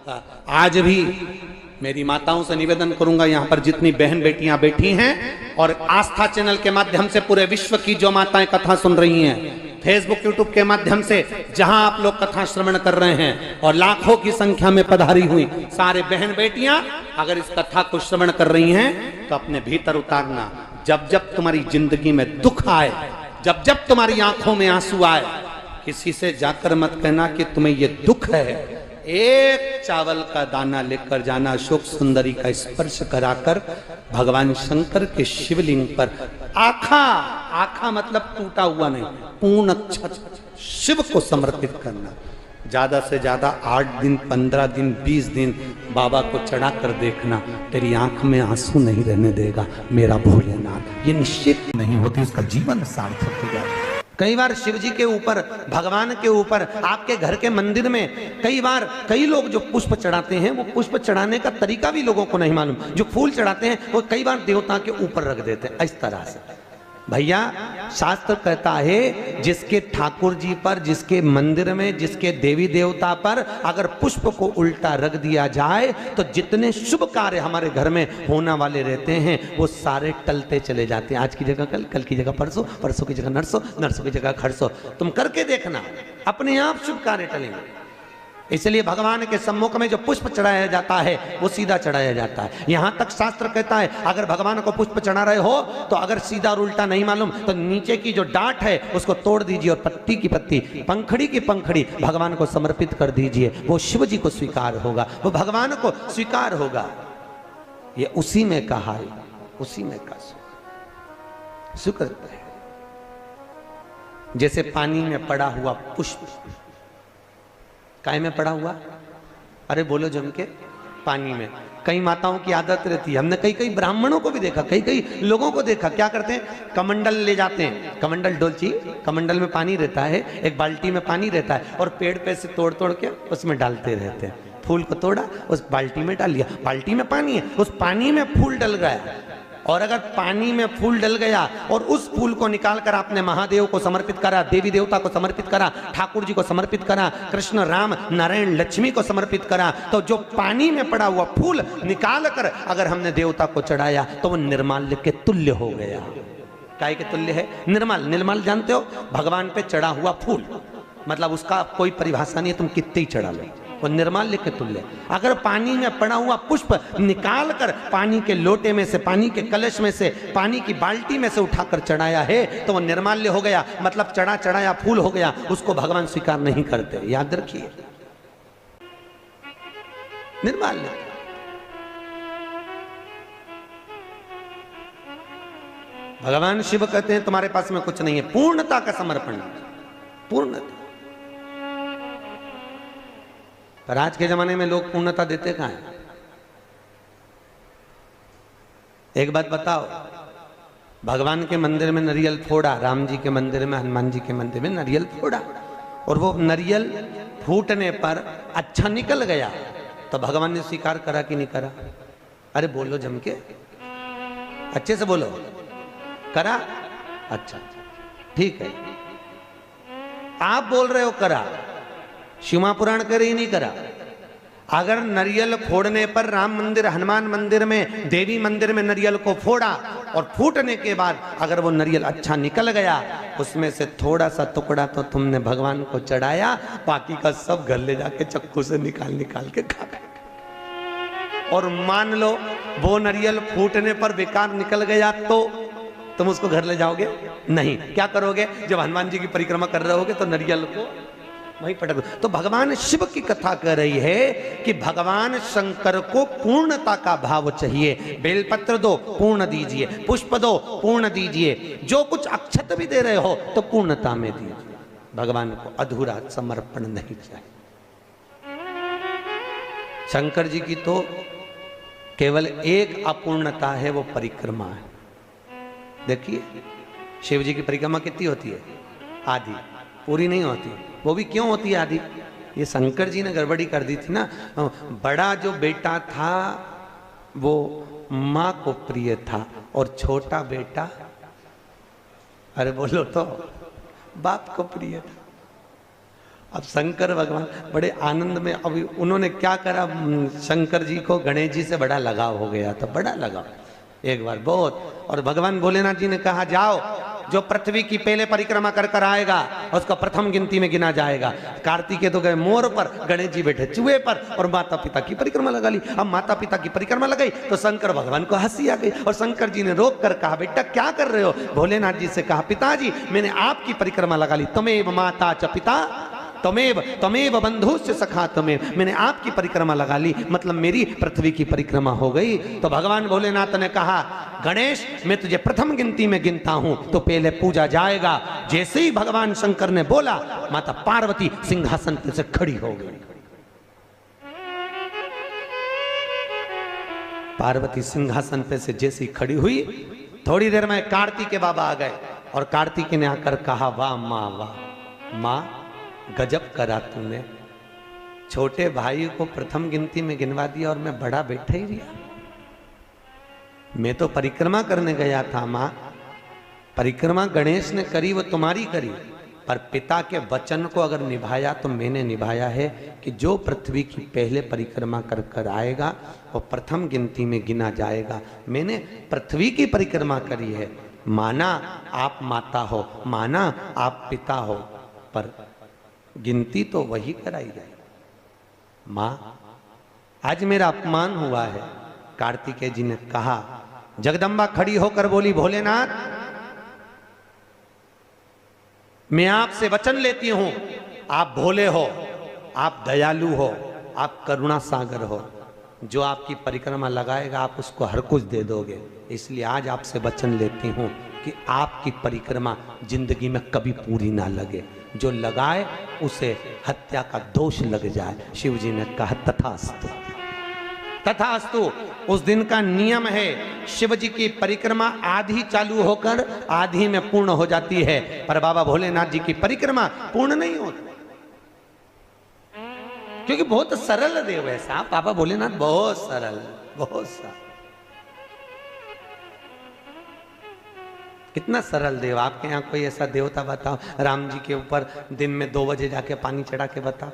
आज भी मेरी माताओं से निवेदन करूंगा, यहाँ पर जितनी बहन बेटियां बैठी हैं और आस्था चैनल के माध्यम से पूरे विश्व की जो माताएं कथा सुन रही हैं, फेसबुक यूट्यूब के माध्यम से जहां आप लोग कथा श्रवण कर रहे हैं और लाखों की संख्या में पधारी हुई सारे बहन बेटियां अगर इस कथा को श्रवण कर रही हैं तो अपने भीतर उतारना। जब जब तुम्हारी जिंदगी में दुख आए, जब जब तुम्हारी आंखों में आंसू आए, किसी से जाकर मत कहना कि तुम्हें ये दुख है। एक चावल का दाना लेकर जाना, अशोक सुंदरी का स्पर्श कराकर भगवान शंकर के शिवलिंग पर आखा, आखा मतलब टूटा हुआ नहीं, पूर्ण शिव को समर्पित करना। ज्यादा से ज्यादा 8 दिन, 15 दिन, 20 दिन बाबा को चढ़ा कर देखना, तेरी आंख में आंसू नहीं रहने देगा मेरा भोलेनाथ। ये निश्चित नहीं होती, उसका जीवन सार्थक हो जाता। कई बार शिव जी के ऊपर, भगवान के ऊपर, आपके घर के मंदिर में कई बार कई लोग जो पुष्प चढ़ाते हैं, वो पुष्प चढ़ाने का तरीका भी लोगों को नहीं मालूम। जो फूल चढ़ाते हैं वो कई बार देवता के ऊपर रख देते हैं इस तरह से। भैया शास्त्र कहता है जिसके ठाकुर जी पर, जिसके मंदिर में, जिसके देवी देवता पर अगर पुष्प को उल्टा रख दिया जाए तो जितने शुभ कार्य हमारे घर में होने वाले रहते हैं वो सारे टलते चले जाते हैं। आज की जगह कल, कल की जगह परसों, परसों की जगह नरसों, नरसों की जगह खरसों। तुम करके देखना, अपने आप शुभ कार्य टलेंगे। इसलिए भगवान के सम्मुख में जो पुष्प चढ़ाया जाता है वो सीधा चढ़ाया जाता है। यहां तक शास्त्र कहता है अगर भगवान को पुष्प चढ़ा रहे हो तो अगर सीधा और उल्टा नहीं मालूम तो नीचे की जो डांट है उसको तोड़ दीजिए और पत्ती की पत्ती, पंखड़ी की पंखड़ी भगवान को समर्पित कर दीजिए। वो शिव जी को स्वीकार होगा, वो भगवान को स्वीकार होगा। ये उसी में का हाल, उसी में का शुक्र है। जैसे पानी में पड़ा हुआ पुष्प, काय में पड़ा हुआ, अरे बोलो जम के, पानी में। कई माताओं की आदत रहती है, हमने कई कई ब्राह्मणों को भी देखा, कई कई लोगों को देखा, क्या करते हैं, कमंडल ले जाते हैं, कमंडल डोलची, कमंडल में पानी रहता है, एक बाल्टी में पानी रहता है और पेड़ पे से तोड़ तोड़ के उसमें डालते रहते हैं। फूल को तोड़ा, उस बाल्टी में डाल लिया, बाल्टी में पानी है, उस पानी में फूल डल गया। और अगर पानी में फूल डल गया और उस फूल को निकालकर आपने महादेव को समर्पित करा, देवी देवता को समर्पित करा, ठाकुर जी को समर्पित करा, कृष्ण, राम, नारायण, लक्ष्मी को समर्पित करा, तो जो पानी में पड़ा हुआ फूल निकालकर अगर हमने देवता को चढ़ाया तो वो निर्माल्य के तुल्य हो गया। काय के तुल्य है? निर्माल। निर्माल जानते हो, भगवान पे चढ़ा हुआ फूल, मतलब उसका कोई परिभाषा नहीं है, तुम कितने ही चढ़ा लो, वो निर्माल्य के तुल्य। अगर पानी में पड़ा हुआ पुष्प निकालकर पानी के लोटे में से, पानी के कलश में से, पानी की बाल्टी में से उठाकर चढ़ाया है तो वो निर्माल्य हो गया, मतलब चढ़ा चढ़ाया फूल हो गया। उसको भगवान स्वीकार नहीं करते, याद रखिए, निर्माल्य। भगवान शिव कहते हैं तुम्हारे पास में कुछ नहीं है, पूर्णता का समर्पण, पूर्णता। पर आज के जमाने में लोग पूर्णता देते कहां हैं? एक बात बताओ, भगवान के मंदिर में नारियल फोड़ा, राम जी के मंदिर में, हनुमान जी के मंदिर में नारियल फोड़ा, और वो नारियल फूटने पर अच्छा निकल गया तो भगवान ने स्वीकार करा कि नहीं करा? अरे बोलो जम के, अच्छे से बोलो, करा? अच्छा ठीक है, आप बोल रहे हो करा, शिव महापुराण करे ही नहीं करा। अगर नारियल फोड़ने पर राम मंदिर, हनुमान मंदिर में, देवी मंदिर में नारियल को फोड़ा और फूटने के बाद अगर वो नारियल अच्छा निकल गया, उसमें से थोड़ा सा टुकड़ा तो तुमने भगवान को चढ़ाया, बाकी का सब घर ले जाके चक्कू से निकाल निकाल के खा गए। और मान लो वो नारियल फूटने पर बेकार निकल गया तो तुम उसको घर ले जाओगे? नहीं। क्या करोगे? जब हनुमान जी की परिक्रमा कर रहे होगे तो नारियल को वहीं पटक दो। तो भगवान शिव की कथा कर रही है कि भगवान शंकर को पूर्णता का भाव चाहिए। बेलपत्र दो, पूर्ण दीजिए, पुष्प दो, पूर्ण दीजिए, जो कुछ अक्षत भी दे रहे हो तो पूर्णता में दीजिए। भगवान को अधूरा समर्पण नहीं चाहिए। शंकर जी की तो केवल एक अपूर्णता है, वो परिक्रमा है। देखिए शिव जी की परिक्रमा कितनी होती है? आधी, पूरी नहीं होती। वो भी क्यों होती है आधी? ये शंकर जी ने गड़बड़ी कर दी थी ना। बड़ा जो बेटा था वो माँ को प्रिय था और छोटा बेटा, अरे बोलो तो, बाप को प्रिय था। अब शंकर भगवान बड़े आनंद में, अभी उन्होंने क्या करा, शंकर जी को गणेश जी से बड़ा लगाव हो गया था, बड़ा लगाव एक बार बहुत। और भगवान भोलेनाथ जी ने कहा जाओ, जो पृथ्वी की पहले परिक्रमा कर कर आएगा उसका प्रथम गिनती में गिना जाएगा। कार्तिकेय तो गए मोर पर, गणेश जी बैठे चूहे पर, और माता पिता की परिक्रमा लगा ली। अब माता पिता की परिक्रमा लगाई तो शंकर भगवान को हंसी आ गई, और शंकर जी ने रोक कर कहा बेटा क्या कर रहे हो। भोलेनाथ जी से कहा पिताजी मैंने आपकी परिक्रमा लगा ली, तमेव माता च पिता तमेव बंधुश्च सखा तमेव, मैंने आपकी परिक्रमा लगा ली, मतलब मेरी पृथ्वी की परिक्रमा हो गई। तो भगवान भोलेनाथ ने कहा गणेश मैं तुझे प्रथम गिनती में गिनता हूं तो पहले पूजा जाएगा। जैसे ही भगवान शंकर ने बोला, माता पार्वती सिंहासन पर से खड़ी हो गई। पार्वती सिंहासन पे से जैसी खड़ी हुई, थोड़ी देर में कार्तिक के बाबा आ गए, और कार्तिक ने आकर कहा वाह माँ, वाह माँ गजब करा तूने, छोटे भाई को प्रथम गिनती में गिनवा दिया और मैं बड़ा बैठा ही रहा। मैं तो परिक्रमा करने गया था माँ, परिक्रमा गणेश ने करी वो तुम्हारी करी, पर पिता के वचन को अगर निभाया तो मैंने निभाया है कि जो पृथ्वी की पहले परिक्रमा कर कर आएगा वो प्रथम गिनती में गिना जाएगा। मैंने पृथ्वी की परिक्रमा करी है, माना आप माता हो, माना आप पिता हो, पर गिनती तो वही कराई जाए। मां आज मेरा अपमान हुआ है। कार्तिकेय जी ने कहा, जगदम्बा खड़ी होकर बोली भोलेनाथ मैं आपसे वचन लेती हूं, आप भोले हो, आप दयालु हो, आप करुणा सागर हो, जो आपकी परिक्रमा लगाएगा आप उसको हर कुछ दे दोगे, इसलिए आज आपसे वचन लेती हूं कि आपकी परिक्रमा जिंदगी में कभी पूरी ना लगे, जो लगाए उसे हत्या का दोष लग जाए। शिव जी ने कहा तथास्तु, तथास्तु। उस दिन का नियम है, शिव जी की परिक्रमा आधी चालू होकर आधी में पूर्ण हो जाती है, पर बाबा भोलेनाथ जी की परिक्रमा पूर्ण नहीं होती, क्योंकि बहुत सरल देव है साहब बाबा भोलेनाथ, बहुत सरल, बहुत सरल, कितना सरल देव। आपके यहाँ कोई ऐसा देवता बताओ, राम जी के ऊपर दिन में 2 बजे जाके पानी चढ़ा के बताओ,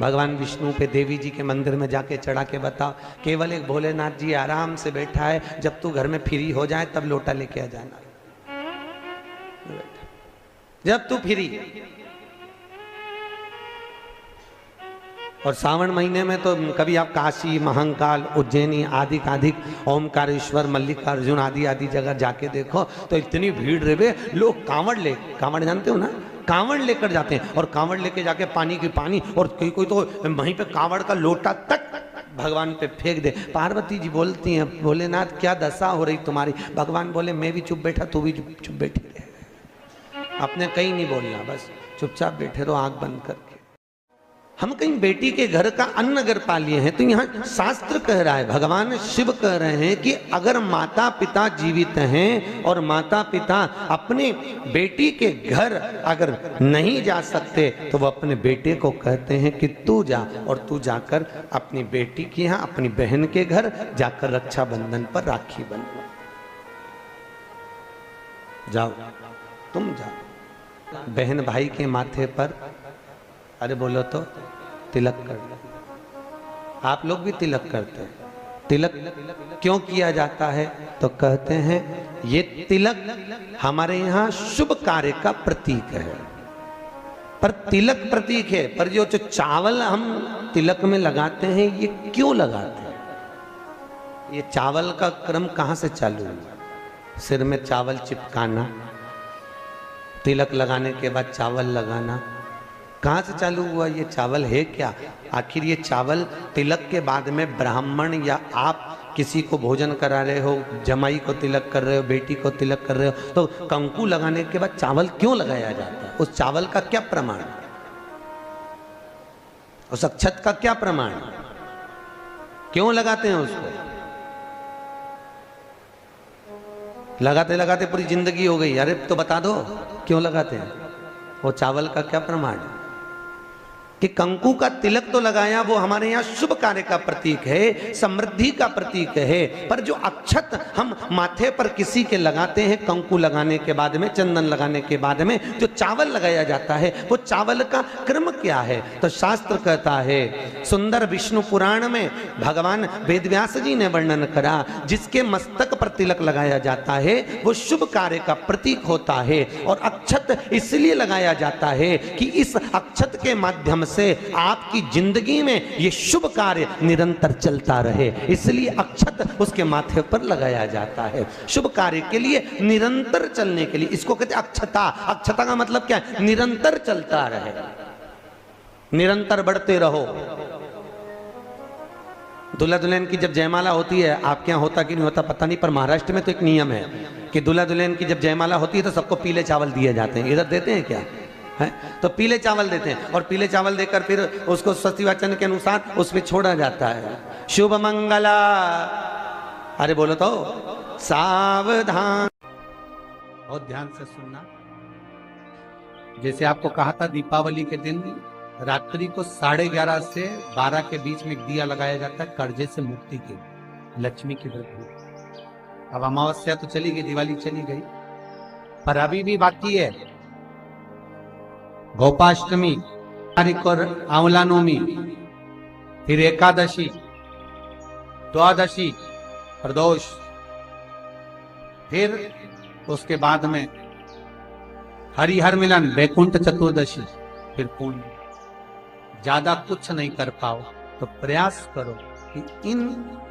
भगवान विष्णु पे देवी जी के मंदिर में जाके चढ़ा के बताओ। केवल एक भोलेनाथ जी आराम से बैठा है, जब तू घर में फ्री हो जाए तब लोटा लेके आ जाना, जब तू फ्री। और सावन महीने में तो कभी आप काशी, महाकाल, उज्जैनी आदि आधिक ओमकारेश्वर, मल्लिकार्जुन आदि आदि जगह जाके देखो तो इतनी भीड़ रहे, लोग कांवड़ जानते हो ना, कांवड़ लेकर जाते हैं, और कांवड़ लेके जाके पानी की पानी, और कोई तो वहीं पे कांवड़ का लोटा तक भगवान पे फेंक दे। पार्वती जी बोलती हैं भोलेनाथ क्या दशा हो रही तुम्हारी। भगवान बोले मैं भी चुप बैठा, तू भी चुप बैठी रहे, आपने कहीं नहीं बोलना, बस चुपचाप बैठे रहो आंख बंद करके। हम कहीं बेटी के घर का अन्न अगर पा लिए हैं तो यहाँ शास्त्र कह रहा है, भगवान शिव कह रहे हैं कि अगर माता पिता जीवित हैं और माता पिता अपने बेटी के घर अगर नहीं जा सकते तो वो अपने बेटे को कहते हैं कि तू जा, और तू जाकर अपनी बेटी के यहाँ अपनी बहन के घर जाकर रक्षाबंधन पर राखी बंधो, जाओ तुम जाओ। बहन भाई के माथे पर अरे बोलो तो तिलक कर लो, आप लोग भी तिलक करते हैं। तिलक क्यों किया जाता है तो कहते हैं ये तिलक हमारे यहाँ शुभ कार्य का प्रतीक है, पर तिलक प्रतीक है, पर जो चावल हम तिलक में लगाते हैं ये क्यों लगाते हैं, ये चावल का क्रम कहाँ से चालू हुआ। सिर में चावल चिपकाना, तिलक लगाने के बाद चावल लगाना, कहाँ से चालू हुआ, ये चावल है क्या। आखिर ये चावल तिलक के बाद में ब्राह्मण या आप किसी को भोजन करा रहे हो, जमाई को तिलक कर रहे हो, बेटी को तिलक कर रहे हो, तो कंकु लगाने के बाद चावल क्यों लगाया जाता है, उस चावल का क्या प्रमाण, उस अक्षत का क्या प्रमाण, क्यों लगाते हैं उसको। लगाते लगाते पूरी जिंदगी हो गई, अरे तो बता दो क्यों लगाते हैं, वो चावल का क्या प्रमाण है। कि कंकु का तिलक तो लगाया, वो हमारे यहाँ शुभ कार्य का प्रतीक है, समृद्धि का प्रतीक है। पर जो अक्षत हम माथे पर किसी के लगाते हैं, कंकु लगाने के बाद में, चंदन लगाने के बाद में जो चावल लगाया जाता है, वो चावल का क्रम क्या है? तो शास्त्र कहता है, सुंदर विष्णु पुराण में भगवान वेदव्यास जी ने वर्णन करा, जिसके मस्तक पर तिलक लगाया जाता है वो शुभ कार्य का प्रतीक होता है। और अक्षत इसलिए लगाया जाता है कि इस अक्षत के माध्यम से आपकी जिंदगी में ये शुभ कार्य निरंतर चलता रहे, इसलिए अक्षत उसके माथे पर लगाया जाता है शुभ कार्य के लिए, निरंतर चलने के लिए। इसको कहते हैं अक्षता। अक्षता का मतलब क्या है? निरंतर चलता रहे, निरंतर बढ़ते रहो। दूल्हा दुल्हन की जब जयमाला होती है, आपके यहाँ होता कि नहीं होता पता नहीं, पर महाराष्ट्र में तो एक नियम है कि दूल्हा दुल्हन की जब जयमाला होती है तो सबको पीले चावल दिए जाते हैं। इधर देते हैं क्या है? तो पीले चावल देते हैं, और पीले चावल देकर फिर उसको स्वस्ति वाचन के अनुसार उसमें छोड़ा जाता है, शुभ मंगला। अरे बोलो तो, सावधान। बहुत ध्यान से सुनना। जैसे आपको कहा था, दीपावली के दिन रात्रि को 11:30 से 12 के बीच में एक दिया लगाया जाता है, कर्जे से मुक्ति के, लक्ष्मी की वृद्धि। अब अमावस्या तो चली गई, दिवाली चली गई, पर अभी भी बाकी है गोपाष्टमी और आंवला नवमी, फिर एकादशी, द्वादशी, प्रदोष, फिर उसके बाद में हरिहर मिलन, वैकुंठ चतुर्दशी, फिर पूर्ण। ज्यादा कुछ नहीं कर पाओ तो प्रयास करो कि इन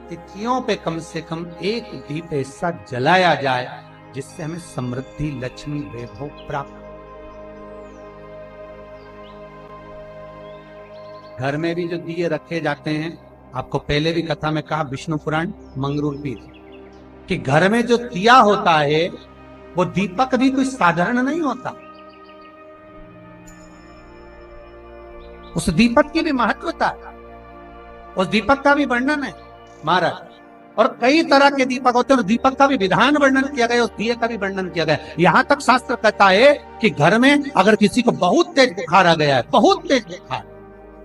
तिथियों पे कम से कम एक दीप ऐसा जलाया जाए जिससे हमें समृद्धि, लक्ष्मी, वैभव प्राप्त। घर में भी जो दिए रखे जाते हैं, आपको पहले भी कथा में कहा, विष्णु पुराण मंगरूपी, कि घर में जो दिया होता है वो दीपक भी कोई साधारण नहीं होता, उस दीपक की भी महत्वता है, उस दीपक का भी वर्णन है महाराज। और कई तरह के दीपक होते हैं, दीपक का भी विधान वर्णन किया गया, उस दिए का भी वर्णन किया गया। यहां तक शास्त्र कहता है कि घर में अगर किसी को बहुत तेज बुखार आ गया है, बहुत तेज बुखार,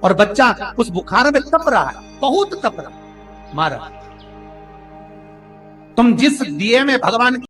और बच्चा उस बुखार में तप रहा है, बहुत तप रहा, महाराज, तुम जिस दिए में भगवान